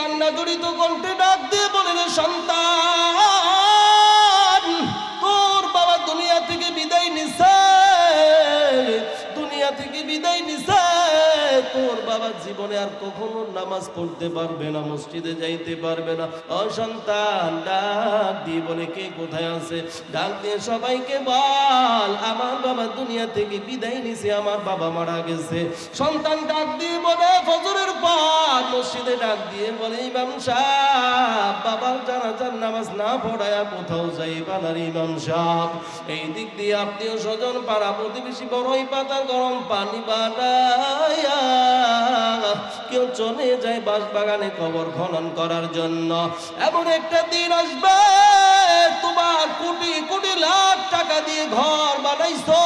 কান্না জড়িত কণ্ঠে ডাক দিয়ে বলেন, সন্তান, তোর বাবা দুনিয়া থেকে বিদায় নিছে, দুনিয়া থেকে বিদায় নিছে। তোর বাবা জীবনে আর কখনো নামাজ পড়তে পারবে না, মসজিদে যাইতে পারবে না। ও সন্তান, ডাক দিয়ে বলে, কে কোথায় আছে? ডাক দিয়ে সবাইকে বল, আমার বাবা দুনিয়া থেকে বিদায় নিছে, আমার বাবা মারা গেছে। সন্তান ডাক দিয়ে বলে, ফজরের পর মসজিদে ডাক দিয়ে বলে, ইমাম সাহেব, বাবার জানাজার নামাজ না পড়ায়া কোথাও যাইবা না ইমাম সাহেব। এই দিক দিয়ে আত্মীয় স্বজন, পাড়া প্রতিবেশী বড়ই পাতা গরম পানি বানায়া কেউ চলে যায় বাঁশবাগানে কবর খনন করার জন্য। এমন একটা দিন আসবে, তোমার কোটি কোটি লাখ টাকা দিয়ে ঘর বানাইছো,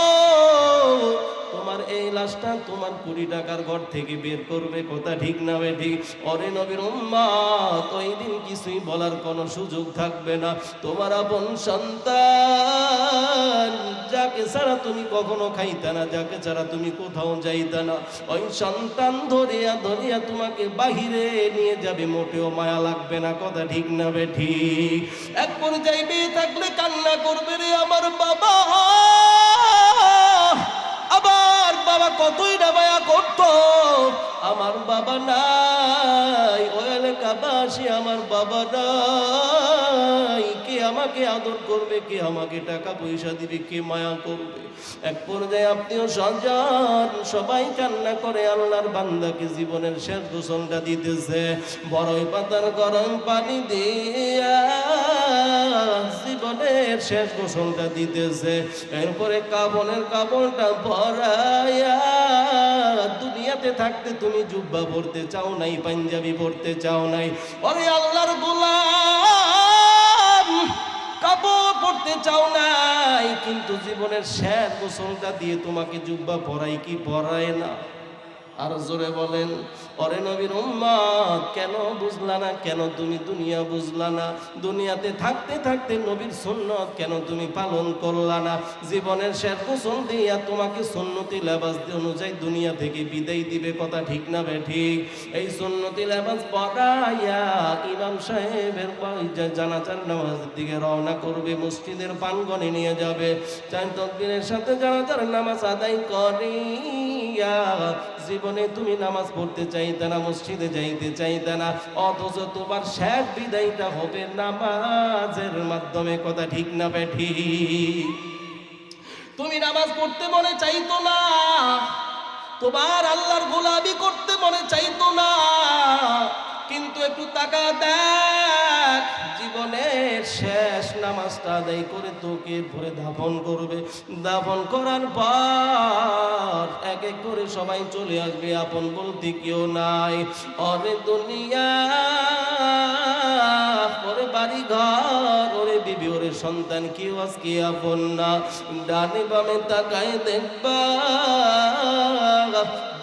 তোমার এই লাশটা তোমার কোটি টাকার ঘর থেকে বের করবে, কথা ঠিক না ঠিক? ওরে নবীর উম্মত, ওই দিন কিছুই বলার কোনো সুযোগ থাকবে না। তোমার আপন সন্তান, যাকে ছাড়া তুমি কখনো খাইতে না, যাকে ছাড়া তুমি কোথাও যাইতে না, ওই সন্তান ধরিয়া ধরিয়া তোমাকে বাহিরে নিয়ে যাবে, মোটেও মায়া লাগবে না, কথা ঠিক না ঠিক? এক পর্যায়ে বিয়ে থাকলে কান্না করবে, রে আমার বাবা, আবার বাবা কতই না মায়া করতো, আমার বাবা নাই, ওই এলাকাবাসী আমার বাবা নাই, কে আমাকে আদর করবে, কে আমাকে টাকা পয়সা দিবে, কে মায়া করবে? এক পর্যায়ে আত্মীয় স্বজন সবাই কান্না করে আল্লাহর বান্দাকে জীবনের শেষ গোসলটা দিতেছে, বড়ই পাতার গরম পানি দিয়া জীবনের শেষ গোসলটা দিতেছে। এরপরে কাফনের কাপড়টা পরাইয়া, দুনিয়াতে থাকতে তুমি জুব্বা পরতে চাও নাই, পাঞ্জাবি পরতে চাও নাই, ওরে আল্লাহর গোলাম, কাপড় পরতে চাও নাই, কিন্তু জীবনের শেষ গোসলটা দিয়ে তোমাকে জুব্বা পরাই কি পরায় না? আর জোরে বলেন, ওরে নবীর উম্মত, কেন বুঝলা না? কেন তুমি দুনিয়া বুঝলা না? দুনিয়াতে থাকতে থাকতে নবীর সুন্নত কেন তুমি পালন করলা না? জীবনের শেষ গোসল দিয়া তোমাকে সুন্নতি লেবাস অনুযায়ী দুনিয়া থেকে বিদায় দিবে, কথা ঠিক না ঠিক? এই সুন্নতি লেবাস পরাইয়া ইমাম সাহেবের জানাজার নামাজের দিকে রওনা করবে, মসজিদের প্রাঙ্গণে নিয়ে যাবে, চার তাকবীরের সাথে জানাজার নামাজ আদায় করিয়া জীবনে তুমি নামাজ পড়তে চাইতে না, মসজিদে যাইতে চাইতে না, অথচ তোমার শেষ বিদায়টা হবে নামাজের মাধ্যমে, কথা ঠিক না ঠিক? তুমি নামাজ পড়তে মনে চাইতো না, তোমার আল্লাহর গোলামি করতে মনে চাইতো না, কিন্তু একটু তাকা দেখ, জীবনের শেষ নামাজটা আদায় করে তোকে ভরে দাফন করবে। দাফন করার পর এক এক করে সবাই চলে আসবে, আপন বলতে কেউ নাই। ওরে দুনিয়া, ওরে বাড়ি ঘর, ওরে বিবি, ওরে সন্তান, কেউ আজকে আপন না। ডানে বামে তাকায় দেখবা,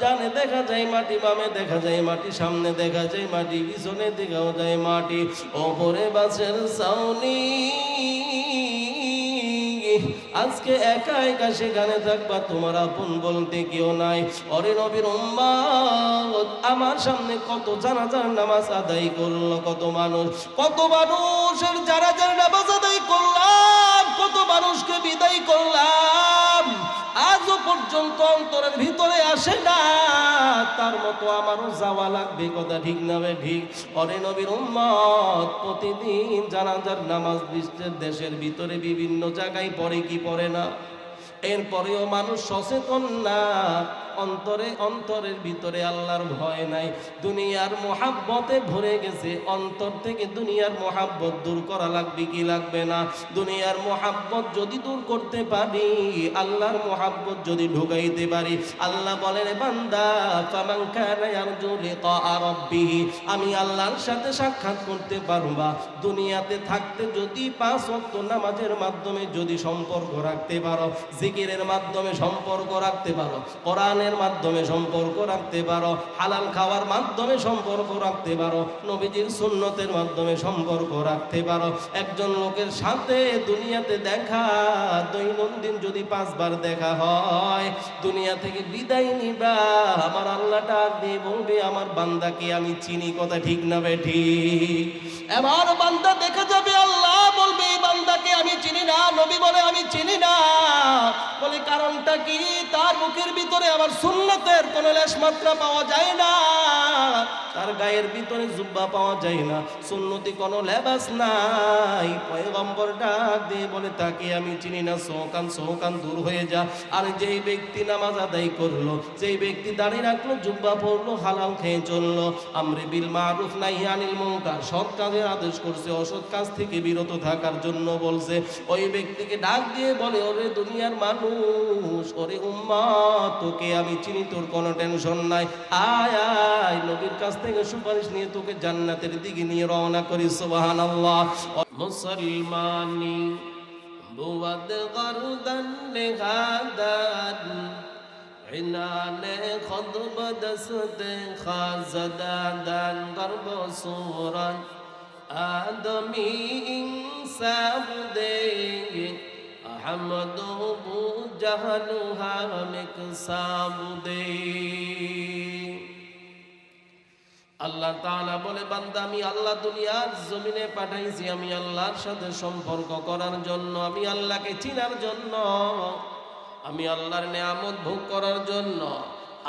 ডানে দেখা যায় মাটি, বামে দেখা যায় মাটি, সামনে দেখা যায় মাটি, পিছনে দেখাও যায় মাটি, ওপরে বাসের ছাউনি। আজকে একা একা সেখানে থাকবা, তোমার আপন বলতে কেউ নাই। ওরে নবীর উম্মত, আমার সামনে কত জানাজার নামাজ আদায় করলো, কত মানুষের জানাজার নামাজ আদায় করলাম, কত মানুষকে বিদায় করলাম, আজও পর্যন্ত অন্তরের ভিতরে আসে না তার মতো আমারও যাওয়া লাগবে, কথা ঠিক না ঠিক? ওরে নবীর উম্মত, প্রতিদিন জানাজার নামাজ বিশ্বের দেশের ভিতরে বিভিন্ন জায়গায় পড়ে কি পড়ে না? এরপরেও মানুষ সচেতন না, অন্তরের ভিতরে আল্লাহর ভয় নাই, দুনিয়ার মোহাব্বতে ভরে গেছে। অন্তর থেকে দুনিয়ার মোহাব্বত দূর করা লাগবে কি লাগবে না? দুনিয়ার মোহাব্বত যদি দূর করতে পারি, আল্লাহর মোহাব্বত যদি ঢুকাইতে পারি, আল্লাহ বলেন, বান্দা, ফামান কানা ইয়ারজু লিকা রাব্বিহ, আমি আল্লাহর সাথে সাক্ষাৎ করতে পারবা। দুনিয়াতে থাকতে যদি 5 ওয়াক্ত নামাজের মাধ্যমে যদি সম্পর্ক রাখতে পারো, জিকিরের মাধ্যমে সম্পর্ক রাখতে পারো, কোরআনের মাধ্যমে সম্পর্ক রাখতে পারো, হালাল খাওয়ার মাধ্যমে সম্পর্ক রাখতে পারো, নবীজির সুন্নতের মাধ্যমে সম্পর্ক রাখতে পারো। একজন লোকের সাথে দুনিয়াতে দেখা দৈনন্দিন যদি 5 বার দেখা হয়, দুনিয়া থেকে বিদায় নিবা, আমার আল্লাহ ডাক দিয়ে বলবে আমার বান্দাকে আমি চিনি। কথা ঠিক না বেঠিক? এবার বান্দা দেখে যাবে, আল্লাহ বলবে এই বান্দাকে আমি চিনি না। নবী বলে আমি চিনি না। বলে কারণটা কি? তার মুখের ভিতরে আমার সুন্নতের কোনো লেশ মাত্রা পাওয়া যায় না, তার গায়ের ভিতরে জুব্বা পাওয়া যায় না, সুন্নতি কোনো লেবাস নাই। পয়গম্বর ডাক দিয়ে বলে তাকে আমি চিনি না, সৌকান দূর হয়ে যা। আর যেই ব্যক্তি নামাজ আদায় করলো, যেই ব্যক্তি দাঁড়িয়ে রাখলো, জুব্বা পরলো, হালাল খেয়ে চললো, আমরে বিল মারুফ নাহি আনিল মুনকার, সৎ কাজের আদেশ করছে, অসৎ কাজ থেকে বিরত থাকার জন্য বলছে, ওই ব্যক্তিকে ডাক দিয়ে বলে ওরে দুনিয়ার মানুষ, ওরে উম্মত, তোকে আমি চিনি, তোর কোনো টেনশন নাই, আয় আয় নবীর কাছ থেকে সুপারিশ নিয়ে তোকে জান্নাতের দিকে নিয়ে রওনা করি। সুবহানাল্লাহ। মুসলমানি বুয়াদ গরদান নেগাদান ইনানে খদব দসতে খাজদাদান গর্ব সুরান আদমি ইনসাব দে আহমদ বু জাহানু হামিক সাবুদে। আল্লাহ তাআলা বলে বান্দা আমি আল্লাহ দুনিয়ার জমিনে পাঠাইছি আমি আল্লাহর সাথে সম্পর্ক করার জন্য, আমি আল্লাহকে চিনার জন্য, আমি আল্লাহর নেয়ামত ভোগ করার জন্য।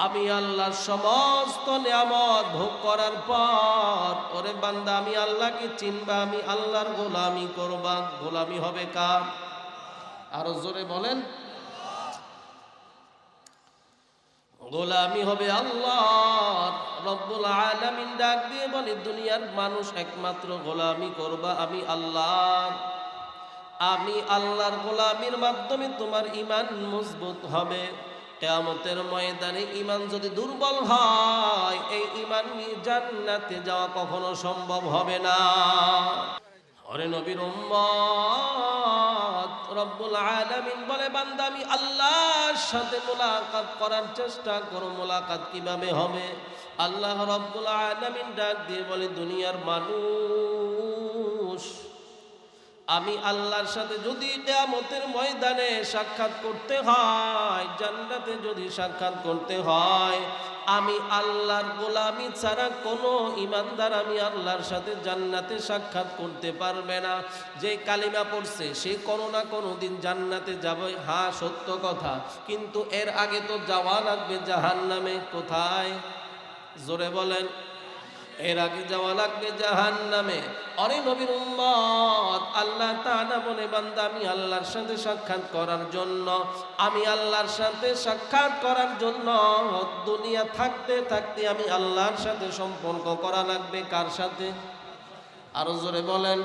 আমি আল্লাহর সমস্ত নেয়ামত ভোগ করার পর ওরে বান্দা আমি আল্লাহকে চিনবা, আমি আল্লাহর গোলামি করবা। গোলামি হবে কার? আরো জোরে বলেন। গোলামি হবে আল্লাহর। রব্বুল আলামিন ডাক দিয়ে বলে দুনিয়ার মানুষ একমাত্র গোলামি করবা আমি আল্লাহর। আমি আল্লাহর গোলামির মাধ্যমে তোমার ঈমান মজবুত হবে। কিয়ামতের ময়দানে ঈমান যদি দুর্বল হয়, এই ঈমান নিয়ে জান্নাতে যাওয়া কখনো সম্ভব হবে না। ওরে নবীর উম্মত, রব্বুল আলামিন বলে বান্দা আমি আল্লাহর সাথে মুলাকাত করার চেষ্টা করো। মুলাকাত কিভাবে হবে? আল্লাহ রব্বুল আলামিন ডাক দিয়ে বলে দুনিয়ার মানুষ, আমি আল্লাহর সাথে যদি কিয়ামতের ময়দানে সাক্ষাৎ করতে হয়, জান্নাতে যদি সাক্ষাৎ করতে হয়, আমি আল্লাহর গোলামি ছাড়া কোনো ইমানদার আমি আল্লাহর সাথে জান্নাতে সাক্ষাৎ করতে পারবে না। যে কালিমা পড়ছে সে কোনো না কোনো দিন জান্নাতে যাবে, হ্যাঁ সত্য কথা, কিন্তু এর আগে তো যাওয়া লাগবে জাহান্নামে। কোথায়? জোরে বলেন। এর আগে যাওয়া লাগবে জাহান্নামে। অরে নবীর উম্মত, আল্লাহ তাআলা বলে বান্দা আমি আল্লাহর সাথে সাক্ষাৎ করার জন্য, আমি আল্লাহর সাথে সাক্ষাৎ করার জন্য দুনিয়া থাকতে থাকতে আমি আল্লাহর সাথে সম্পর্ক করা লাগবে। কার সাথে? আরো জোরে বলেন।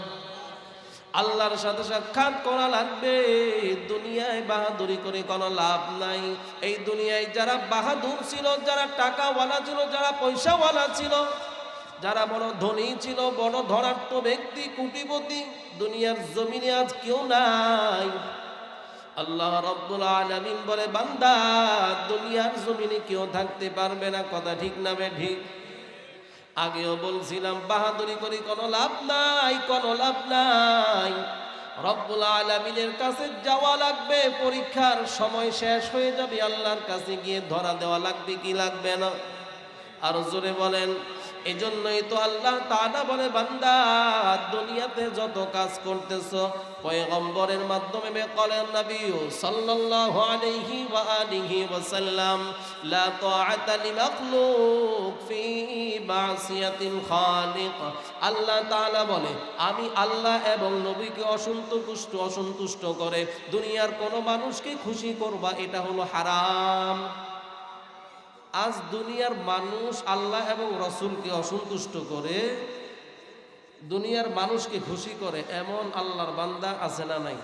আল্লাহর সাথে সাক্ষাৎ করা লাগবে। দুনিয়ায় বাহাদুরি করে কোনো লাভ নাই। এই দুনিয়ায় যারা বাহাদুর ছিল, যারা টাকাওয়ালা ছিল, যারা পয়সাওয়ালা ছিল, যারা বড় ধনী ছিল, বড় ধনাঢ্য ব্যক্তি, কোটিপতি, দুনিয়ার জমিনে আজ কেউ নাই। আল্লাহ রাব্বুল আলামিন বলে বান্দা দুনিয়ার জমিনে কেউ থাকতে পারবে না। কথা ঠিক না বেঠিক? আগেও বলছিলাম বাহাদুরি করে কোনো লাভ নাই, কোনো লাভ নাই। রব্বুল আলামিনের কাছে যাওয়া লাগবে। পরীক্ষার সময় শেষ হয়ে যাবে, আল্লাহর কাছে গিয়ে ধরা দেওয়া লাগবে কি লাগবে না? আরো জোরে বলেন। এজন্যই তো আল্লাহ তাআলা বলে বান্দা দুনিয়াতে যত কাজ করতেছো পয়গম্বরের মাধ্যমে বেকলেন নবী সাল্লাল্লাহু আলাইহি ওয়া আলিহি ওয়াসাল্লাম লা তাআতা লিমাখলুক ফি মাসিয়াতিল খালিক। আল্লাহ তাআলা বলে আমি আল্লাহ এবং নবীকে অসন্তুষ্ট করে দুনিয়ার কোনো মানুষকে খুশি করবা, এটা হলো হারাম। আজ দুনিয়ার মানুষ আল্লাহ এবং রসুলকে অসন্তুষ্ট করে দুনিয়ার মানুষকে খুশি করে, এমন আল্লাহর বান্দা আছে না নাই?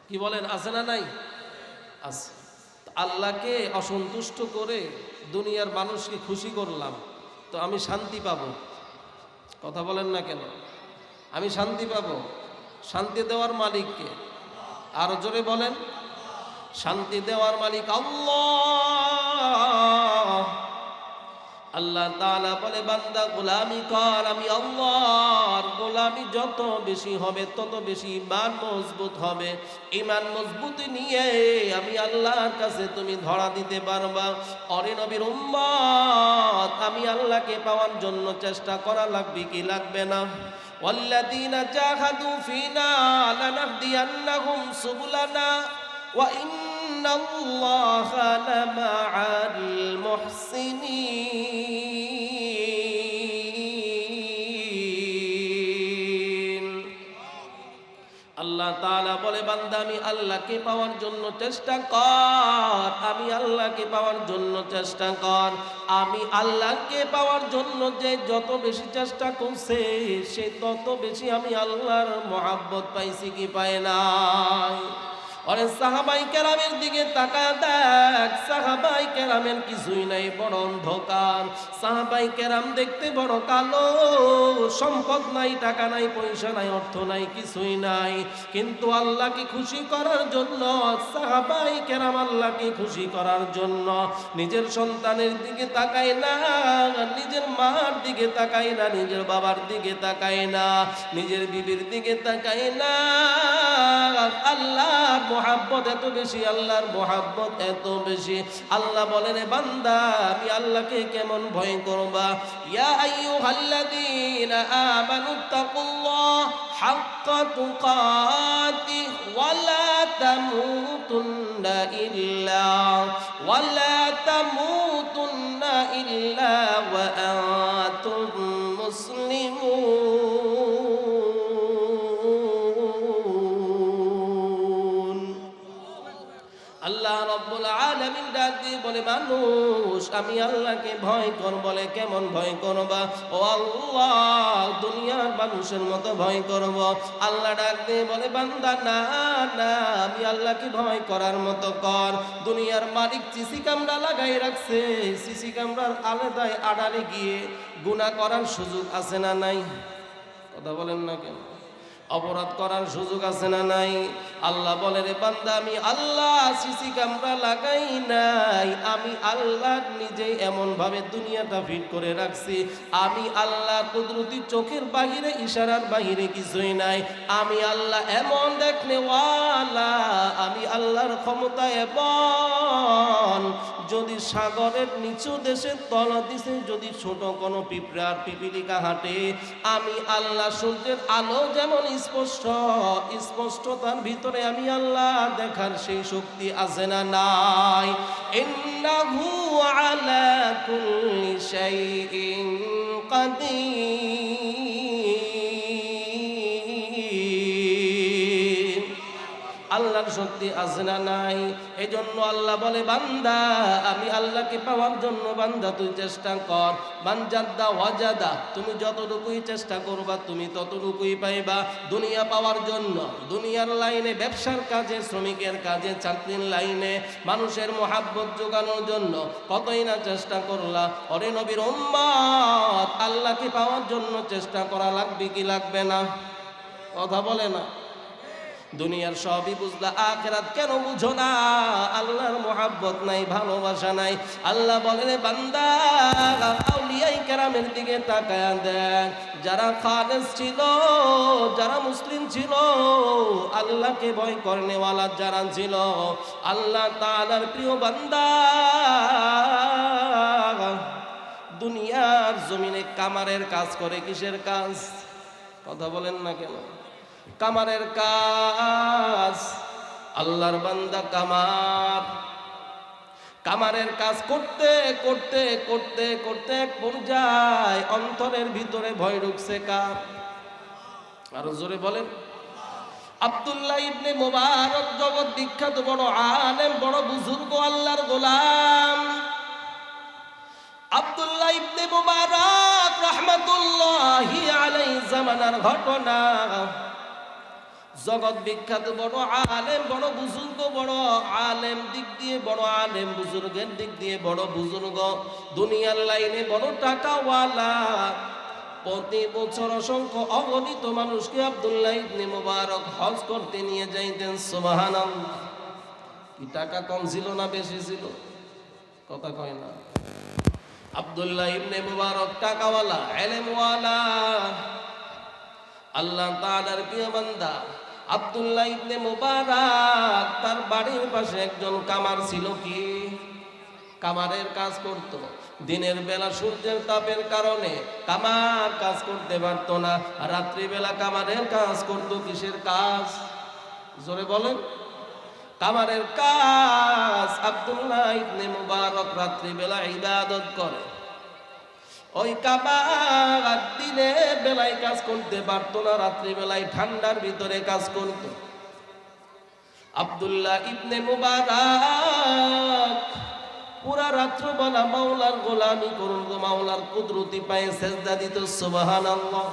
কি বলেন, আছে না নাই? আছে। আল্লাহকে অসন্তুষ্ট করে দুনিয়ার মানুষকে খুশি করলাম তো আমি শান্তি পাবো। কথা বলেন না কেন? আমি শান্তি পাবো। শান্তি দেওয়ার মালিককে। আরো জোরে বলেন। শান্তি দেওয়ার মালিক আল্লাহ। আল্লাহ তাআলা বলে বান্দা গোলামি কর, আমি আল্লাহর গোলামি যত বেশি হবে তত বেশি ঈমান মজবুত হবে। ঈমান মজবুতি নিয়ে আমি আল্লাহর কাছে তুমি ধরা দিতে পারবা। ওরে নবীর উম্মত, আমি আল্লাহকে পাওয়ার জন্য চেষ্টা করা লাগবে কি লাগবে না? ওয়াল্লাযীনা জাহাদু ফীনা লানাহদিয়ান্নাহুম সুবুলানা ওয়া ইন্নাল্লাহা লামাআল মুহসিনিন। আল্লাহ তাআলা বলে বান্দা আমি আল্লাহকে পাওয়ার জন্য চেষ্টা কর, আমি আল্লাহকে পাওয়ার জন্য চেষ্টা কর। আমি আল্লাহকে পাওয়ার জন্য যে যত বেশি চেষ্টা করছে সে তত বেশি আমি আল্লাহর মহব্বত পাইছি কি পায় নাই? ওরে সাহাবাই কেরামের দিকে তাকায় দেখ, সাহাবাই কেরামের কিছুই নাই, বড় অন্ধকার। সাহাবাই কেরাম দেখতে বড় কালো, সম্পদ নাই, টাকা নাই, পয়সা নাই, অর্থ নাই, কিছুই নাই, কিন্তু আল্লাহকে খুশি করার জন্য সাহাবাই কেরাম আল্লাহকে খুশি করার জন্য নিজের সন্তানের দিকে তাকায় না, নিজের মার দিকে তাকায় না, নিজের বাবার দিকে তাকায় না, নিজের বিবির দিকে তাকায় না। আল্লাহর মোহাব্বত এত বেশি, আল্লাহর মোহাব্বত এত বেশি। আল্লাহ বলেন বান্দা আমি আল্লাহকে কেমন ভয় করবা? ইয়া আইয়ুহাল্লাযীনা আমানুত্তাকুল্লাহ হাক্কা তুকাতিহি ওয়া লা তামুতুন্না ইল্লা ওয়া আনতুম মুসলিমুন। আল্লাহ রাব্বুল আলামিন ডাক দিয়ে বলে মানুষ আমি আল্লাহকে ভয় কর। বলে কেমন ভয় করবা? ও আল্লাহ দুনিয়ার মানুষের মতো ভয় করব। আল্লাহ ডাক দিয়ে বলে বান্দা না না, আমি আল্লাহকে ভয় করার মতো কর। দুনিয়ার মালিক সিসি ক্যামেরা লাগাই রাখছে, সিসি ক্যামেরার আলাদায় আড়ালে গিয়ে গুনাহ করার সুযোগ আছে না নাই? কথা বলেন না কেন? অপরাধ করার সুযোগ আছে না নাই? আল্লাহ বলে রে বান্দা আমি আল্লাহ সিসি ক্যামেরা লাগাই নাই, আমি আল্লাহ নিজেই এমন ভাবে দুনিয়াটা ফিট করে রাখছি। আমি আল্লাহ কুদরতি চোখের বাহিরে, ইশারার বাহিরে কিছুই নাই। আমি আল্লাহ এমন দেখনে ওয়ালা, আমি আল্লাহর ক্ষমতা এমন, যদি সাগরের নিচু দেশের তল দিছে যদি ছোট কোনো পিঁপড়ার পিপিলিকা হাঁটে, আমি আল্লাহ সূর্যের আলো যেমন স্পষ্ট, স্পষ্টতার ভিতরে আমি আল্লাহ দেখার সেই শক্তি আছে না নাই? ইন্নাহু আলা কুল্লি শাইইন কাদির। আল্লাহর শক্তি আছে না নাই? এই জন্য আল্লাহ বলে বান্দা আমি আল্লাহকে পাওয়ার জন্য বান্দা তুই চেষ্টা কর। মানজাদা ওয়াজাদা, তুমি যতটুকুই চেষ্টা করবা তুমি ততটুকুই পাইবা। দুনিয়া পাওয়ার জন্য, দুনিয়ার লাইনে, ব্যবসার কাজে, শ্রমিকের কাজে, চাকরির লাইনে, মানুষের মহাব্বত জোগানোর জন্য কতই না চেষ্টা করলা। ওরে নবীর উম্মত, আল্লাহকে পাওয়ার জন্য চেষ্টা করা লাগবে কি লাগবে না? কথা বলে না। দুনিয়ার সবই বুঝলা, আখিরাত কেন বুঝো না? আল্লাহর মোহাব্বত নাই, ভালোবাসা নাই। আল্লাহ বলে বান্দা আউলিয়ায়ে কেরামের দিকে তাকায়া দেখ, যারা খালেস ছিল, যারা মুসলিম ছিল, আল্লাহকে ভয় করনেওয়ালা যারা ছিল, আল্লাহ তাআলার প্রিয় বান্দা, দুনিয়ার জমিনে কামারের কাজ করে। কিসের কাজ? কথা বলেন না কেন? কামারের কাজ। আল্লাহর বান্দা কামার, কামারের কাজ করতে করতে করতে করতে এক পর্যায়ে অন্তরের ভিতরে ভয় ঢুকছে। কার? আরো জোরে বলেন। আব্দুল্লাহ ইবনে মুবারক জগৎ বিখ্যাত বড় আলেম, বড় বুজুর্গ, আল্লাহর গোলাম আব্দুল্লাহ ইবনে মুবারক রাহমাতুল্লাহি আলাইহি জামানার ঘটনা। জগৎ বিখ্যাত বড় আলেম, বড় বুজুর্গ, বড় আলেম দিক দিয়ে বড় আলেম, বুজুর্গের দিক দিয়ে বড় বুজুর্গ, দুনিয়ার লাইনে বড় টাকাওয়ালা। প্রতি বছর অসংখ্য অগণিত মানুষকে আব্দুল্লাহ ইবনে মুবারক হজ করতে নিয়ে যাইতেন। সুবহানাল্লাহ। কি টাকা কম ছিল না বেশি ছিল? কথা কয় না। আব্দুল্লাহ ইবনে মুবারক টাকাওয়ালা, ইলমওয়ালা, আল্লাহ তাআলার প্রিয় বান্দা। আব্দুল্লাহ ইবনে মুবারক তার বাড়ির পাশে একজন কামার ছিল, কি কামারের কাজ করত। দিনের বেলা সূর্যের তাপের কারণে কামার কাজ করতে পারত না, রাত্রিবেলা কামারের কাজ করত। কিসের কাজ? জোরে বলেন। কামারের কাজ। আব্দুল্লাহ ইবনে মুবারক রাত্রিবেলা ইবাদত করে। ওই কামার দিনের বেলায় কাজ করতে পারত না, রাত্রিবেলায় ঠান্ডার ভিতরে কাজ করত। আব্দুল্লাহ ইবনে মুবারক পুরা রাত্রবেলা মাওলার গোলামি করুন গো, মাওলার কুদরতি পায়ে সেজদা দিত। সুবহানাল্লাহ।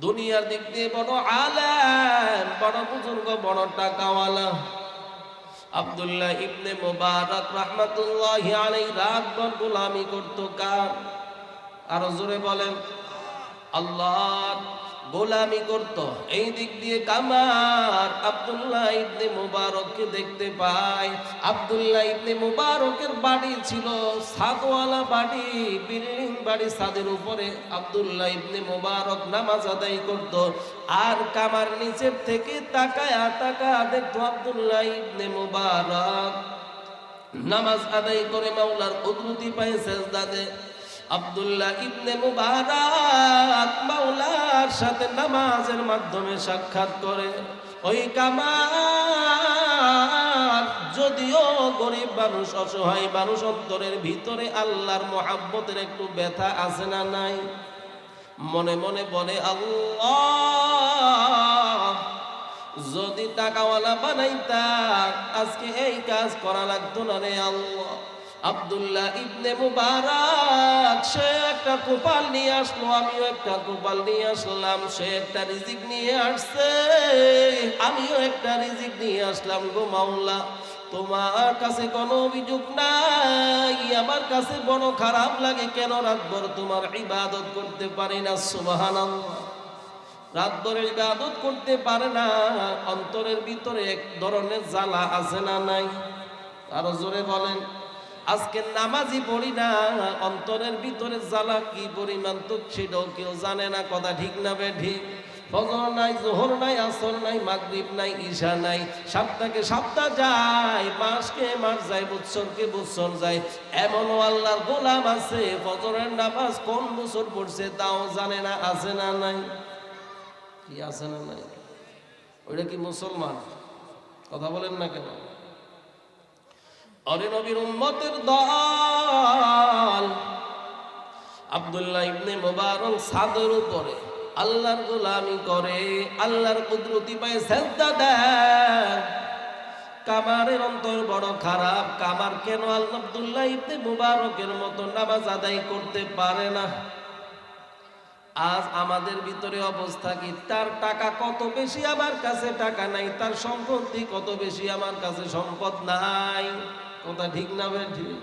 দুনিয়ার দিক দিয়ে বড় আলেম, বড় বুজুর্গ, বড় টাকাওয়ালা। আব্দুল্লাহ ইবনে মুবারক রাহমাতুল্লাহি আলাইহি রাতভর গোলামি করত কার? আর জোরে বলেন। আল্লাহ গোলামি করত। এই দিক দিয়ে কামার আব্দুল্লাহ ইবনে মুবারককে দেখতে পায়। আব্দুল্লাহ ইবনে মুবারকের বাড়ি ছিল ছাদওয়ালা বাড়ি, বিল্ডিং বাড়ি, ছাদের উপরে আব্দুল্লাহ ইবনে মুবারক নামাজ আদায় করত। আর কামার নিচের থেকে তাকায়া দেখতো আব্দুল্লাহ ইবনে মুবারক নামাজ আদায় করে মাওলার কুদরতি পায়ে সেজদা দেয়। আব্দুল্লাহ ইবনে মুবারক মাওলার সাথে নামাজের মাধ্যমে সাক্ষাৎ করে। ওই কামার যদিও গরিব মানুষ, অসহায় মানুষ, অন্তরের ভিতরে আল্লাহর মহাব্বতের একটু ব্যথা আছে না নাই? মনে মনে বলে, আল্লাহ যদি টাকাওয়ালা বানাইতা আজকে এই কাজ করা লাগতো না রে আল্লাহ। আব্দুল্লাহ ইবনে মুবারক সে একটা কোপাল নিয়ে আসলো, আমিও একটা কোপাল নিয়ে আসলাম। সে একটা রিজিক নিয়ে আসছে, আমিও একটা রিজিক নিয়ে আসলাম গো মাওলা। তোমার কাছে কোনো অভিযোগ নাই, আমার কাছে বড় খারাপ লাগে কেন রাতভর তোমার ইবাদত করতে পারি না। সুবহানাল্লাহ। রাতভর ইবাদত করতে পারে না, অন্তরের ভিতরে এক ধরনের জ্বালা আছে না নাই? আরো জোরে বলেন। আজকে নামাজই পড়ি না, অন্তরের ভিতরে জ্বালা কি পরিমাণ তো সেটাও কেউ জানে না। কথা ঠিক না বেঠিক? ফজর নাই, জোহর নাই, আসর নাই, মাগরিব নাই, ঈশা নাই, সপ্তাহকে সপ্তাহ যায়, মাসকে মাস যায়, বৎসরকে বৎসর যায়। এমনও আল্লাহর গোলাম আছে ফজরের নামাজ কোন বছর পড়ছে তাও জানে না। আছে না নাই? কি আছে না নাই? ওইটা কি মুসলমান? কথা বলেন না কেন? আরে নবীর উম্মতের দল আব্দুল্লাহ ইবনে মুবারক ছাদের উপরে আল্লাহর গোলামি করে, আল্লাহর কুদরতি পায়ে সেজদা দেয়। কামারের অন্তর বড় খারাপ। কামার কেন আব্দুল্লাহ ইবনে মুবারকের মতো নামাজ আদায় করতে পারে না? আজ আমাদের ভিতরে অবস্থা কি? তার টাকা কত বেশি, আমার কাছে টাকা নাই। তার সম্পত্তি কত বেশি, আমার কাছে সম্পদ নাই। কথা ঠিক না বেঠিক?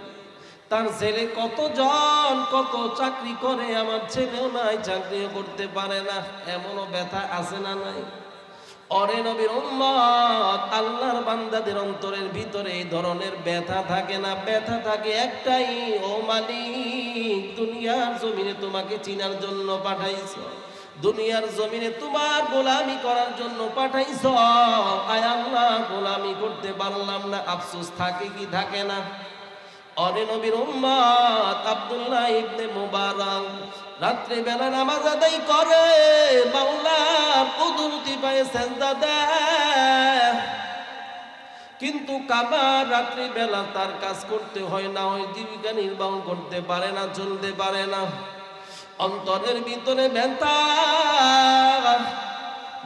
তার ছেলে কতজন কত চাকরি করে, আমার ছেলেও নাই, চাকরিও করতে পারে না। এমনও ব্যথা আছে না নাই? অরে নবীর উম্মত, আল্লাহর বান্দাদের অন্তরের ভিতরে এই ধরনের ব্যথা থাকে না। ব্যথা থাকে একটাই, ও মালিক দুনিয়ার জমিনে তোমাকে চিনার জন্য পাঠাইছো, দুনিয়ার জমিনে তোমার গোলামি করার জন্য পাঠাইছো। আয় আল্লাহ গোলামি করতে পারলাম না, আফসোস থাকে কি থাকে না? অরে নবীর উম্মত আব্দুল্লাহ ইবনে মুবারক রাত্রে বেলা নামাজ আদায় করে, মাওলার কুদরতি পায়ে সেজদা দেয়। কিন্তু কামার রাত্রি বেলা তার কাজ করতে হয় না, ওই জীবিকা নির্বাহ করতে পারে না, চলতে পারে না। অন্তরের ভিতরে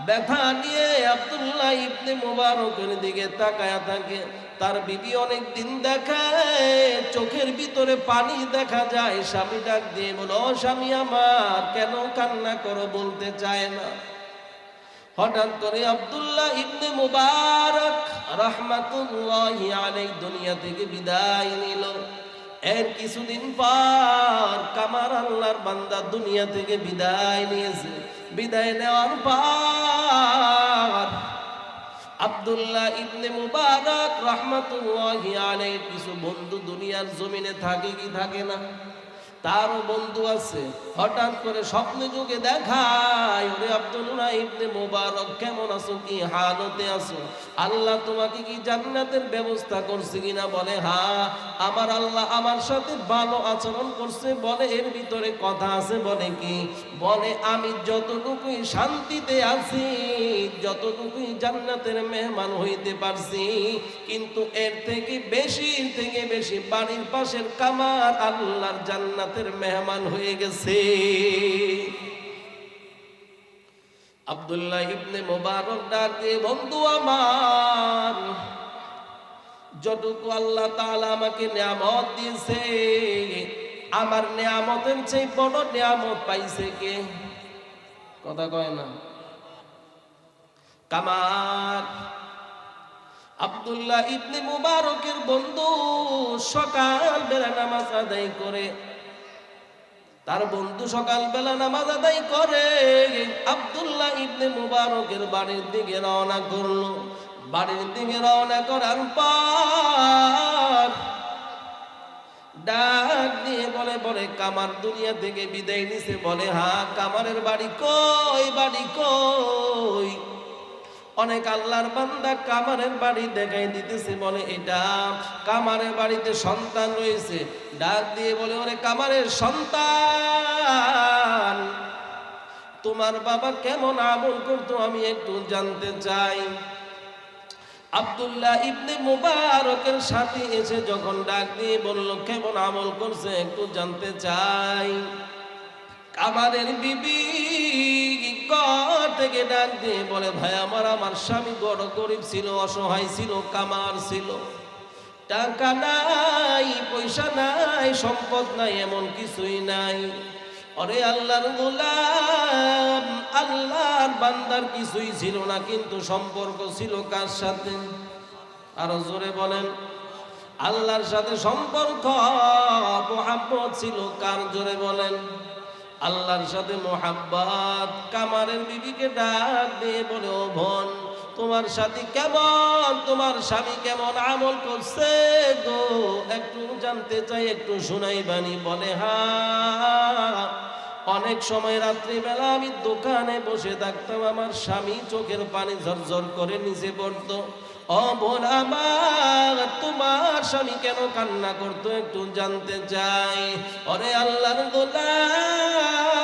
ব্যথা নিয়ে আব্দুল্লাহ ইবনে মুবারকের দিকে তাকায়া থাকে। তার বিবি অনেক দিন দেখায়, চোখের ভিতরে পানি দেখা যায়। স্বামী ডাক দিয়ে বলো, ও স্বামী আমার, কেন কান্না করো? বলতে চায় না। হঠাৎ করে আব্দুল্লাহ ইবনে মুবারক রাহমাতুল্লাহি আলাইহি দুনিয়া থেকে বিদায় নিল। এর কিছুদিন পর কামার আল্লাহর বান্দা দুনিয়া থেকে বিদায় নিয়েছে। বিদায় নেওয়ার পর আব্দুল্লাহ ইবনে মুবারক রাহমাতুল্লাহি আলাইহি কিছু বন্ধু দুনিয়ার জমিনে থাকে কি থাকে না? তারও বন্ধু আছে। হঠাৎ করে স্বপ্নে যুগে দেখায়, ওরে আব্দুল্লাহ ইবনে মুবারক কেমন আছো, কি হালতে আছো, আল্লাহ তোমাকে কি জান্নাতের ব্যবস্থা করছে কিনা? বলে হ্যাঁ, আমার আল্লাহ আমার সাথে ভালো আচরণ করছে। বলে এর ভিতরে কথা আছে। বলে কি? বলে আমি যতটুকুই শান্তিতে আছি, যতটুকুই জান্নাতের মেহমান হইতে পারছি, কিন্তু এর থেকে বেশি বাড়ির পাশের কামার আল্লাহর জান্নাতের মেহমান হয়ে গেছে। আব্দুল্লাহ ইবনে মুবারক ডাকে, বন্ধু আমার, যতটুকু আল্লাহ তাআলা আমাকে নিয়ামত দিয়েছে, আমার নিয়ামতের চেয়ে বড় নিয়ামত পাইছে কে? কথা কয় না। কামার। আব্দুল্লাহ ইবনে মুবারকের বন্ধু সকাল বেলা নামাজ আদায় করে, তার বন্ধু সকাল বেলা নামাজ আদায় করে আব্দুল্লাহ ইবনে মুবারকের বাড়ির দিকে রওনা করলো। বাড়ির দিকে রওনা করার পর ডাক দিয়ে বলে, বলে কামার দুনিয়া থেকে বিদায় নিছে। বলে হ্যাঁ, কামারের বাড়ি কই? বাড়ি কই? অনেক আল্লাহর বান্দা কামারের বাড়ি দেখাই দিতেছে। বলে এটা কামারের বাড়িতে সন্তান রয়েছে। ডাক দিয়ে বলে, ওরে কামারের সন্তান, তোমার বাবা কেমন আমল করতো আমি একটু জানতে চাই। আব্দুল্লাহ ইবনে মুবারকের সাথে এসে যখন ডাক দিয়ে বলল কেমন আমল করছে একটু জানতে চাই, কামারের বিবি থেকে ডাক দিয়ে বলে, ভাই আমার স্বামী বড় গরিব ছিল, অসহায় ছিল, কামার ছিল, টাকা নাই, পয়সা নাই, সম্পদ নাই, এমন কিছুই নাই। আরে আল্লাহর গোলাম, আল্লাহর বান্দার কিছুই ছিল না, কিন্তু সম্পর্ক ছিল কার সাথে? আরো জোরে বলেন। আল্লাহর সাথে সম্পর্ক, মোহাব্বত ছিল কার? জোরে বলেন। আল্লাহর সাথে মোহাব্বত। কামারের বিবিকে ডাক দিয়ে বলে, ও বোন, তোমার সাথী কেমন, তোমার স্বামী কেমন আমল করছে গো, একটু জানতে চাই, একটু শোনাই বানি। বলে হ্যাঁ, অনেক সময় রাত্রিবেলা আমি দোকানে বসে থাকতাম, আমার স্বামী চোখের পানি ঝরঝর করে নিচে পড়তো। ও বোন আমার, তোমার স্বামী কেন কান্না করতো একটু জানতে চাই। ওরে আল্লাহর গোলাম,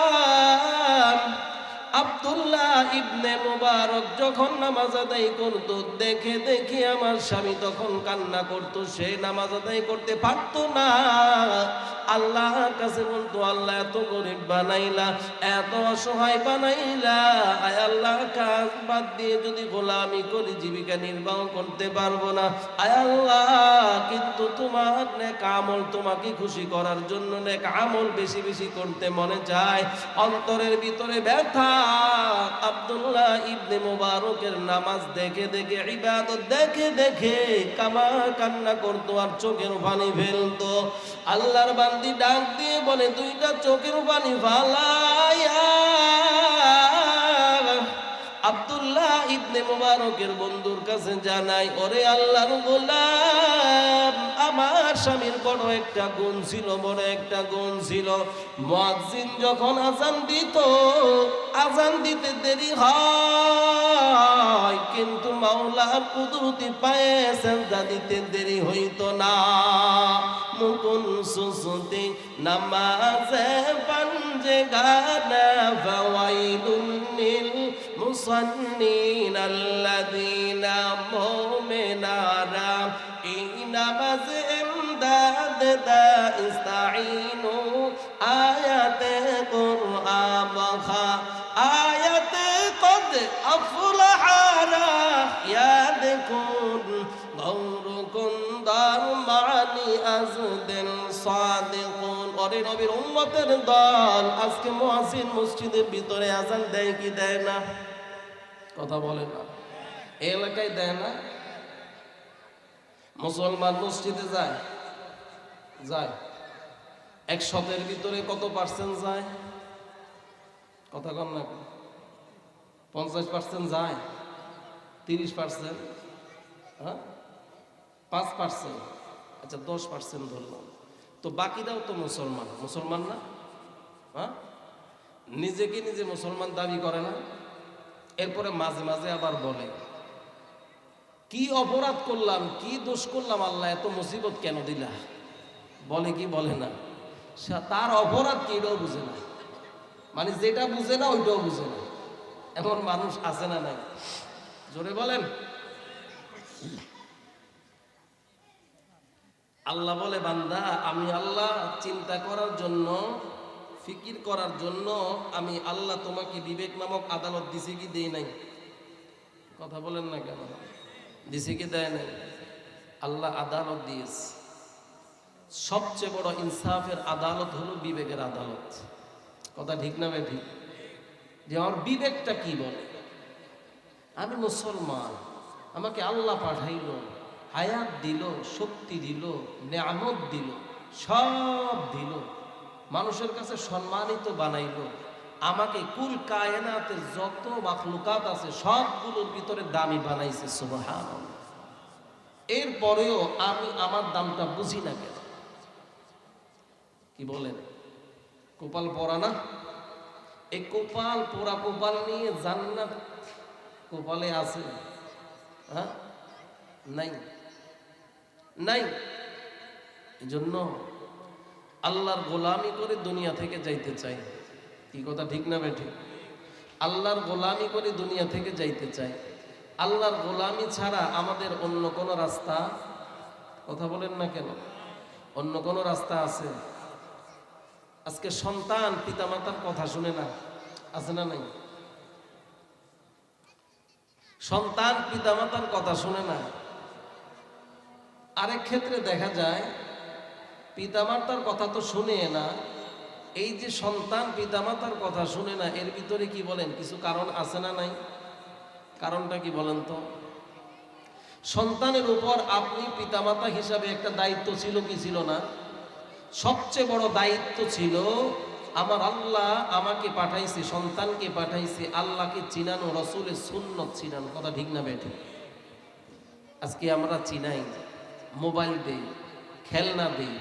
আব্দুল্লাহ ইবনে মুবারক যখন নামাজ আদায় করতো, দেখে দেখে আমার স্বামী তখন কান্না করতো। সে নামাজ আদায় করতে পারতো না। আল্লাহর কাছে বলতো, আল্লাহ এত গরিব বানাইলা, এত অসহায় বানাইলা, আয় আল্লাহ কাজ বাদ দিয়ে যদি গোলামি করি জীবিকা নির্বাহ করতে পারবো না। আয় আল্লাহ, কিন্তু তোমার নেক আমল, তোমাকে খুশি করার জন্য নেক আমল বেশি বেশি করতে মনে চায়। অন্তরের ভিতরে ব্যথা। আব্দুল্লাহ ইবনে মুবারকের নামাজ দেখে দেখে, ইবাদত দেখে দেখে কান্না করতো আর চোখের পানি ফেলতো। আল্লাহর বান্দি ডাক দিয়ে বলে, দুইটা চোখের পানি ফালাইয়া আব্দুল্লাহ ইবনে মুবারকের বন্ধুর কাছে জানাই, ওরে আল্লাহর গোলাম, আমার স্বামীর বড় একটা গুণ ছিল, বড় একটা গুণ ছিল। মুয়াজ্জিন যখন আযান দিত, আযান দিতে দেরি হয়, কিন্তু মাওলার কুদরতি পায়ে সেজদা দিতে দেরি হইতো না। মুকুন সুসুতি নামাজে পাঞ্জে গানা, ফাওয়াইলুন লিল মুসান্নিন আল্লাযীনা মুমিনারা, এই নামাজে ইমদাদ দা ইস্তাঈনু, আয়াতে কুরআন খা, আয়াতে কদ আফলাহারা, ইয়াদ কুন গৌরকুন দার মানি আজদিন সাদিকুন। ওরে নবীর উম্মতের দল, আজকে মুয়াজ্জিন মসজিদের ভিতরে আযান দেয় কি দেয় না? কথা বলে না। এই এলাকায় দেয় না? মুসলমান মসজিদে যায়? যায়। 100-এর ভিতরে কত পার্সেন্ট যায়? কথা কম না, 50% যায়। 30%, হ্যাঁ 5%, আচ্ছা 10% ধরলাম, তো বাকিরাও তো মুসলমান, মুসলমান না? হ্যাঁ, নিজেকে নিজে মুসলমান দাবি করে না। এরপরে মাঝে মাঝে আবার বলে কি অপরাধ করলাম, কি দোষ করলাম, আল্লাহ এত মুসিবত কেন দিলা? বলে কি বলে না? তার অপরাধ কি এটাও বুঝে না, মানে যেটা বুঝে না ওইটাও বুঝে না। এমন মানুষ আছে না নাই? জোরে বলেন। আল্লাহ বলে বান্দা, আমি আল্লাহ চিন্তা করার জন্য, ফিকির করার জন্য আমি আল্লাহ তোমাকে বিবেক নামক আদালত দিছি কি দেই নাই? কথা বলেন না কেন? দিছি কি দেয় নাই? আল্লাহ আদালত দিয়েছে। সবচেয়ে বড় ইনসাফের আদালত হলো বিবেকের আদালত। কথা ঠিক না ঠিক? যে আমার বিবেকটা কি বলে। আমি মুসলমান, আমাকে আল্লাহ পাঠাইল, হায়াত দিল, শক্তি দিল, নেয়ামত দিল, সব দিল, মানুষের কাছে সম্মানিত বানাইল, আমাকে কুল কায়নাতের যত মাখলুকাত আছে সবগুলোর ভিতরে দামি বানাইছে, সুবহানাল্লাহ। এরপরেও আমি আমার দামটা বুঝি না কেন? কি বলেন? কপাল পরা না? এই কপাল পোড়া কপাল নিয়ে জান্নাত কপালে আছে? হ্যাঁ, নাই, নাই। এই জন্য আল্লাহর গোলামি করে দুনিয়া থেকে যাইতে চাই। কি কথা ঠিক না বেঠিক? আল্লাহর গোলামি করে দুনিয়া থেকে যাইতে চাই। আল্লাহর গোলামি ছাড়া আমাদের অন্য কোনো রাস্তা, কথা বলেন না কেন, অন্য কোনো রাস্তা আছে? আজকে সন্তান পিতামাতার কথা শুনে না, আছে না নাই? সন্তান পিতামাতার কথা শুনে না। আরেক ক্ষেত্রে দেখা যায় পিতামাতার কথা তো শুনে না, এই যে সন্তান পিতামাতার কথা শুনে না, এর ভিতরে কি বলেন কিছু কারণ আছে না নাই? কারণটা কি বলেন তো? সন্তানের উপর আপনি পিতামাতা হিসাবে একটা দায়িত্ব ছিল কি ছিল না? সবচেয়ে বড় দায়িত্ব ছিল আমার আল্লাহ আমাকে পাঠাইছে, সন্তানকে পাঠাইছে আল্লাহকে চিনানো, রসুলের সুন্নত চিনানো। কথা ঠিক না বেঠিক? আজকে আমরা চিনাই, মোবাইল দেই, খেলনা দেই,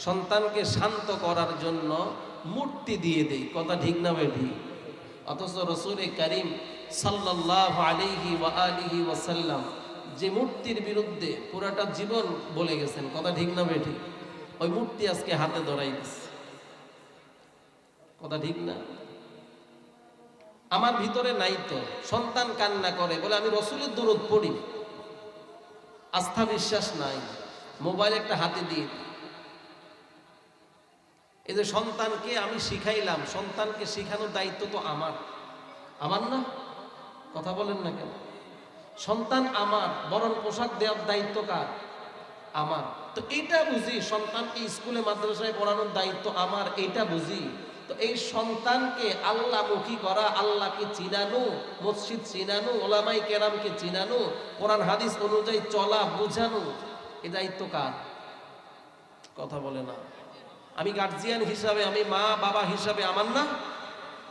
সন্তানকে শান্ত করার জন্য মূর্তি দিয়ে দেই। কথা ঠিক না বেঠিক? অথচ রসুল করিম সাল্লাল্লাহু আলাইহি ওয়া আলিহি ওয়াসাল্লাম যে মূর্তির বিরুদ্ধে পুরাটা জীবন বলে গেছেন। কথা ঠিক না বেঠিক? ওই মূর্তি আজকে হাতে ধরাই দিচ্ছে। কথা ঠিক না? আমার ভিতরে নাই তো। সন্তান কান্না করে বলে আমি রসুলের দরুদ পড়ি, আস্থা বিশ্বাস নাই, মোবাইল একটা হাতে দিয়ে। এই যে সন্তানকে আমি শিখাইলাম, সন্তানকে শিখানোর দায়িত্ব তো আমার, আমার না? কথা বলেন না কেন? সন্তান আমার, বরং পোশাক দেওয়ার দায়িত্ব কার? আমার। তো এটা বুঝি, সন্তানকে স্কুলে মাদ্রাসায় পড়ানোর দায়িত্ব আমার, এটা বুঝি। তো এই সন্তানকে আল্লাহমুখী করা, আল্লাহকে চিনানো, মসজিদ চিনানো, ওলামাই কেরামকে চিনানো, কোরআন হাদিস অনুযায়ী চলা, বুঝানো, এই দায়িত্ব কার? কথা বলে না। আমি গার্জিয়ান হিসাবে, আমি মা বাবা হিসাবে আমার না?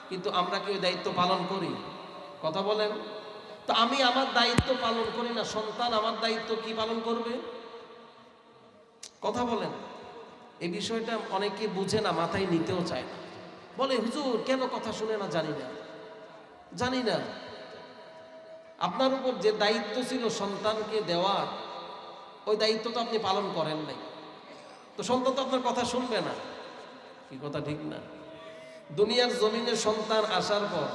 কিন্তু আমরা কি ওই দায়িত্ব পালন করি? কথা বলেন। তো আমি আমার দায়িত্ব পালন করি না, সন্তান আমার দায়িত্ব কি পালন করবে? কথা বলেন। এই বিষয়টা অনেকে বুঝে না, মাথায় নিতেও চায় না। বলে হুজুর কেন কথা শুনে না? জানি না, জানি না। আপনার উপর যে দায়িত্ব ছিল সন্তানকে দেওয়ার, ওই দায়িত্ব তো আপনি পালন করেন নাই। তো সন্তান তো আপনার কথা শুনবে না। কি কথা ঠিক না? দুনিয়ার জমিনে সন্তান আসার পর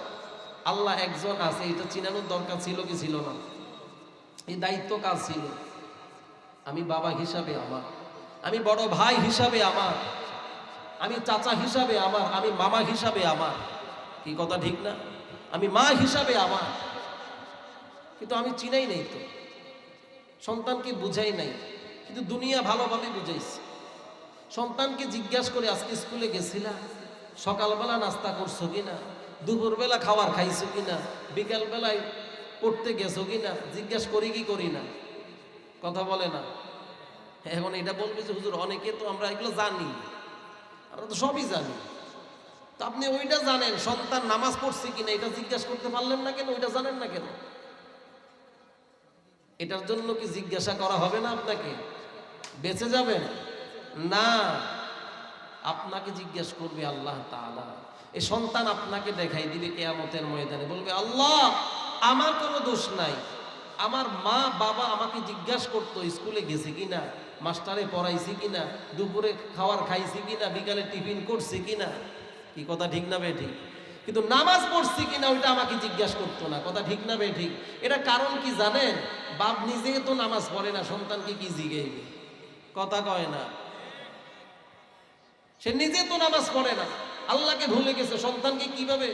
আল্লাহ একজন আছে, এটা চিনানোর দরকার ছিল কি ছিল না? এই দায়িত্ব কাজ ছিল। আমি বাবা হিসাবে আমার, আমি বড় ভাই হিসাবে আমার, আমি চাচা হিসাবে আমার, আমি মামা হিসাবে আমার। কি কথা ঠিক না? আমি মা হিসাবে আমার, কিন্তু আমি চিনাই নাই তো, সন্তানকে বুঝাই নাই। কিন্তু দুনিয়া ভালোভাবে বুঝাইছে। সন্তানকে জিজ্ঞাসা করে আজকে স্কুলে গেছিলা, সকালবেলা নাস্তা করছো কিনা, দুপুরবেলা খাবার খাইছো কিনা, বিকালবেলায় পড়তে গেছো কিনা, জিজ্ঞাসা করি কি করি না? কথা বলে না। এখন এটা বলবে যে হুজুর অনেকে তো আমরা এগুলো জানি, আমরা তো সবই জানি। তো আপনি ওইটা জানেন, সন্তান নামাজ পড়ছে কিনা এটা জিজ্ঞাসা করতে পারলেন না কেন? ওইটা জানেন না কেন? এটার জন্য কি জিজ্ঞাসা করা হবে না আপনাকে? বেঁচে যাবেন না, আপনাকে জিজ্ঞেস করবে আল্লাহ তাআলা। এই সন্তান আপনাকে দেখাই দিবে কিয়ামতের ময়দানে, বলবে আল্লাহ আমার কোনো দোষ নাই, আমার মা বাবা আমাকে জিজ্ঞাসা করতো স্কুলে গেছে কিনা, মাস্টারে পড়াইছি কিনা, দুপুরে খাবার খাইছি কিনা, বিকালে টিফিন করছি কিনা। কি কথা ঠিক না বেঠিক? কিন্তু নামাজ পড়ছি কিনা ওইটা আমাকে জিজ্ঞাসা করতো না। কথা ঠিক না বেঠিক? এটা কারণ কি জানেন? বাপ নিজে তো নামাজ পড়ে না, সন্তানকে কি জিজ্ঞাসা? কথা কয় না। সে নিজে তো নামাজ পড়ে না, আল্লাহকে ভুলে গেছে, সন্তানকে কিভাবে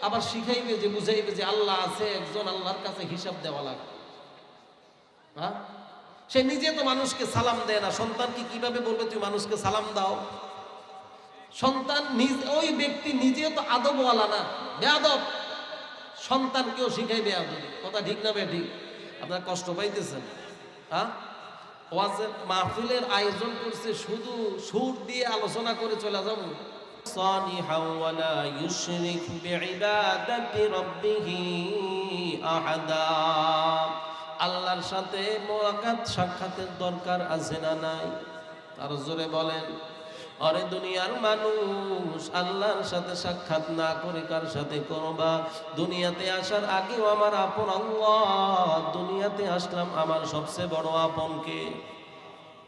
আবার শিখাইবে, যে বুঝাইবে যে আল্লাহ আছে একজন, আল্লাহর কাছে হিসাব দেওয়া লাগবে। হ্যাঁ, সে নিজে তো মানুষকে সালাম দেয় না, সন্তানকে কিভাবে বলবে তুই মানুষকে সালাম দাও? সন্তান ওই ব্যক্তি নিজেও তো আদবওয়ালা না, বেয়াদব, সন্তানকেও শিখাইবে আদব। কথা ঠিক না বেঠিক? আপনারা কষ্ট পাইতেছেন? হ্যাঁ, ওয়াজের মাহফিলের আয়োজন করছে, শুধু সুর দিয়ে আলোচনা করে চলে যাব। সানিহাও ওয়ালা ইউশরিক বিইবাদাতি রাব্বিহি আহাদা। আল্লাহর সাথে মুলাকাত সাক্ষাতের দরকার আছে না নাই? আর জোরে বলেন। আরে দুনিয়ার মানুষ, আল্লাহর সাথে সাক্ষাৎ না করে কার সাথে করবা? দুনিয়াতে আসার আগেও আমার আপন আল্লাহ, দুনিয়াতে আসলাম আমার সবচেয়ে বড় আপনকে।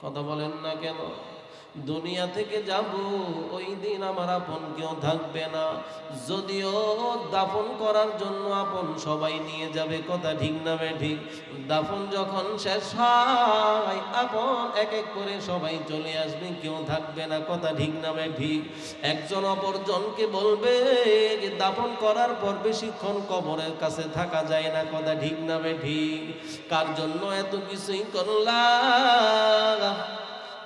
কথা বলেন না কেন? দুনিয়া থেকে যাব, ওই দিন আমার আপন কেউ থাকবে না। যদিও দাফন করার জন্য আপন সবাই নিয়ে যাবে। কথা ঠিক না বেঠিক? দাফন যখন শেষ হয়, আপন এক এক করে সবাই চলে আসবে, কেউ থাকবে না। কথা ঠিক না বেঠিক? একজন অপরজনকে বলবে যে দাফন করার পর বেশিক্ষণ কবরের কাছে থাকা যায় না। কথা ঠিক না বেঠিক? কার জন্য এত কিছুই করলাম,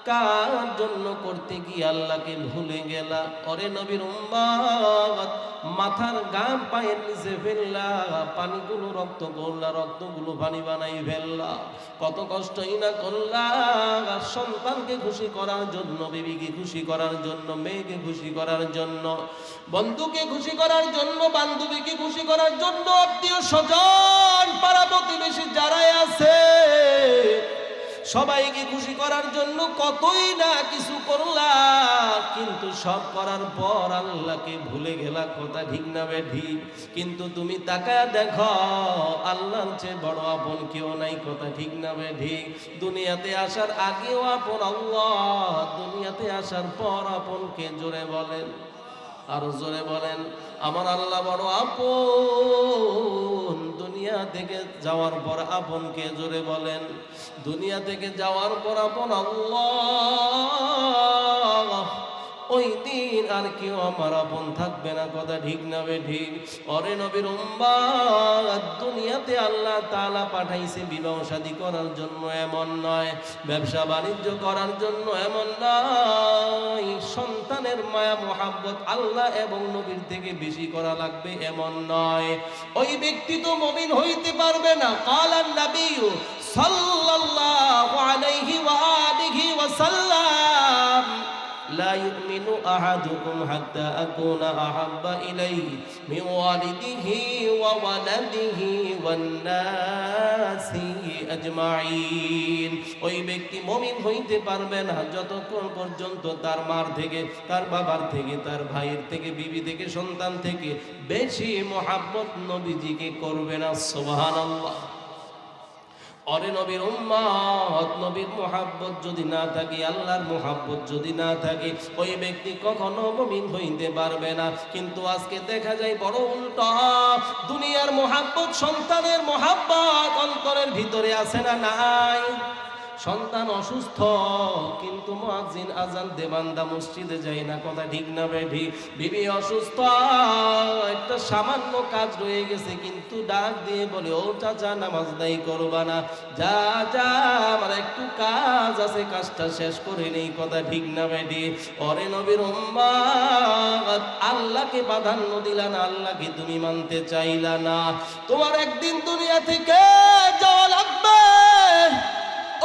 কার জন্য করতে গিয়ে আল্লাহকে ভুলে গেলা? ওরে নবীর উম্মত, মাথার গাম পায়ের নিচে ফেললা, পানিগুলো রক্ত করলা, রক্তগুলো পানি বানাই ফেললা, কত কষ্টই না করলা। সন্তানকে খুশি করার জন্য, বিবিকে খুশি করার জন্য, মেয়েকে খুশি করার জন্য, বন্ধুকে খুশি করার জন্য, বান্ধবীকে খুশি করার জন্য, আত্মীয় স্বজন পাড়া প্রতিবেশী যারাই আছে সবাইকে খুশি করার জন্য কতই না কিছু করলা, কিন্তু সব করার পর আল্লাহকে ভুলে গেলা। কথা ঠিক না বেঠিক? কিন্তু তুমি তাকায় দেখো, আল্লাহর চেয়ে বড় আপন কেউ নাই। কথা ঠিক না বেঠিক? দুনিয়াতে আসার আগেও আপন আল্লাহ, দুনিয়াতে আসার পর আপন কে? জোরে বলেন, আরো জোরে বলেন। আমার আল্লাহ বড় আপন। দুনিয়া থেকে যাওয়ার পর আপন কে? জোরে বলেন। দুনিয়া থেকে যাওয়ার পর আপন আল্লাহ। ওই দিন আর কেউ আমার আপন থাকবে না। কথা ঠিক না বেঠিক? ওরে নবীর উম্মত, দুনিয়াতে আল্লাহ তাআলা পাঠাইছে বিবাহ শাদী করার জন্য, এমন নয়। ব্যবসা বাণিজ্য করার জন্য, এমন নয়। সন্তানের মায়া মোহাব্বত আল্লাহ এবং নবীর থেকে বেশি করা লাগবে, এমন নয়। ওই ব্যক্তি তো মুমিন হইতে পারবে না। কালান নবী সাল্লাল্লাহু আলাইহি ওয়া আলিহি ওয়াসাল্লাম, لا يؤمن أحدكم حتى أكون أحب إليه من والده وولده والناس أجمعين। ওই ব্যক্তি মুমিন হইতে পারবে না যতক্ষণ পর্যন্ত তার মার থেকে, তার বাবার থেকে, তার ভাইয়ের থেকে, বিবি থেকে, সন্তান থেকে বেশি মোহাব্বত নবীজিকে করবে না। সুবহানাল্লাহ। অরে নবীর উম্মত, নবীর মোহাব্বত যদি না থাকে, আল্লাহর মোহাব্বত যদি না থাকে, ওই ব্যক্তি কখনো মুমিন হইতে পারবে না। কিন্তু আজকে দেখা যায় বড় উল্টা। দুনিয়ার মোহাব্বত, সন্তানের মোহাব্বত অন্তরের ভিতরে আছে না নাই? সন্তান অসুস্থ, কিন্তু মুয়াজ্জিন আজান দে, বান্দা মসজিদে যায় না। কথা ঠিক না বেঠিক? বিবি অসুস্থ, একটা সামান্য কাজ রয়ে গেছে, কিন্তু ডাক দিয়ে বলে, ও চাচা নামাজ দায়ী করবা না, যা যা আমার একটু কাজ আছে, কাজটা শেষ করে নেই। কথা ঠিক না বেঠিক? ওরে নবীর উম্মত, আল্লাহকে প্রাধান্য দিলা না, আল্লাহকে তুমি মানতে চাইলা না। তোমার একদিন দুনিয়া থেকে যাওয়া লাগবে।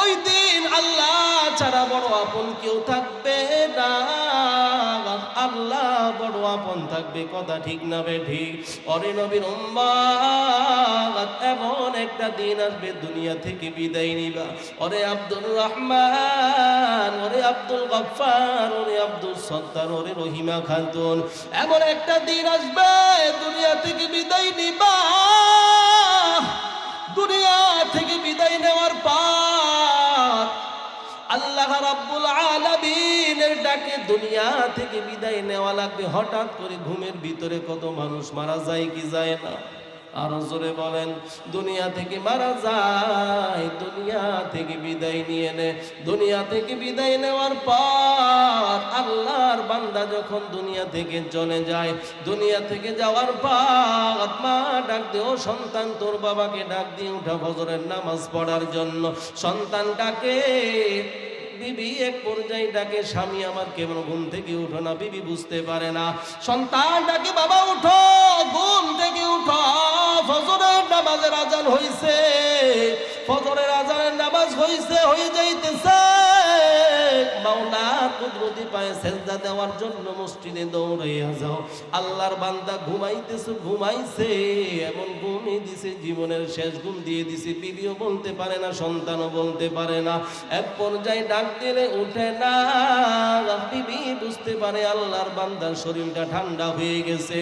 ওই দিন আল্লাহ ছাড়া বড় আপন কেউ থাকবে না। আল্লাহ বড় আপন থাকবে, কথা ঠিক না বেঠিক? ওরে নবীর উম্মত, এমন একটা দিন আসবে দুনিয়া থেকে বিদায় নিবা। ওরে আব্দুর রহমান, ওরে আব্দুল গফফার, ওরে আব্দুল সত্তার, ওরে রহিমা খাতুন, এমন একটা দিন আসবে দুনিয়া থেকে বিদায় নিবা। দুনিয়া থেকে বিদায় নেওয়ার পর আল্লাহ রাব্বুল আলামিনের ডাকে দুনিয়া থেকে বিদায় নেওয়া লাগবে। হঠাৎ করে ঘুমের ভিতরে কত মানুষ মারা যায় কি যায় না? আরো জোরে বলেন, দুনিয়া থেকে মারা যায়, দুনিয়া থেকে বিদায় নিয়ে নে। দুনিয়া থেকে বিদায় নেওয়ার পর আল্লাহর বান্দা যখন দুনিয়া থেকে চলে যায়, দুনিয়া থেকে যাওয়ার পর মা ডাক দেও সন্তান, তোর বাবাকে ডাক দিয়ে উঠা ফজরের নামাজ পড়ার জন্য। সন্তান ডাকে, বিবি এক পর্যায়ে ডাকে, স্বামী আমার কেমন ঘুম থেকে উঠো না। বিবি বুঝতে পারে না। সন্তান ডাকে, বাবা উঠো, ঘুম থেকে উঠো, ফজরের নামাজের আজান হইছে, ফজরের আজানের নামাজ হইছে, হয়ে যাইতেছে। মাওলার কুদরতি পায়ে সেজদা দেওয়ার জন্য মসজিদে দৌড়াইয়া যাও। আল্লাহর বান্দা ঘুমাইতেছে, ঘুমাইছে, এমন ঘুমিয়ে দিছে, জীবনের শেষ ঘুম দিয়ে দিছে। বিবিও বলতে পারে না, সন্তানও বলতে পারে না। এক পর্যায়ে ডাক দিলে উঠে না। বিবি বুঝতে পারে আল্লাহর বান্দার শরীরটা ঠান্ডা হয়ে গেছে।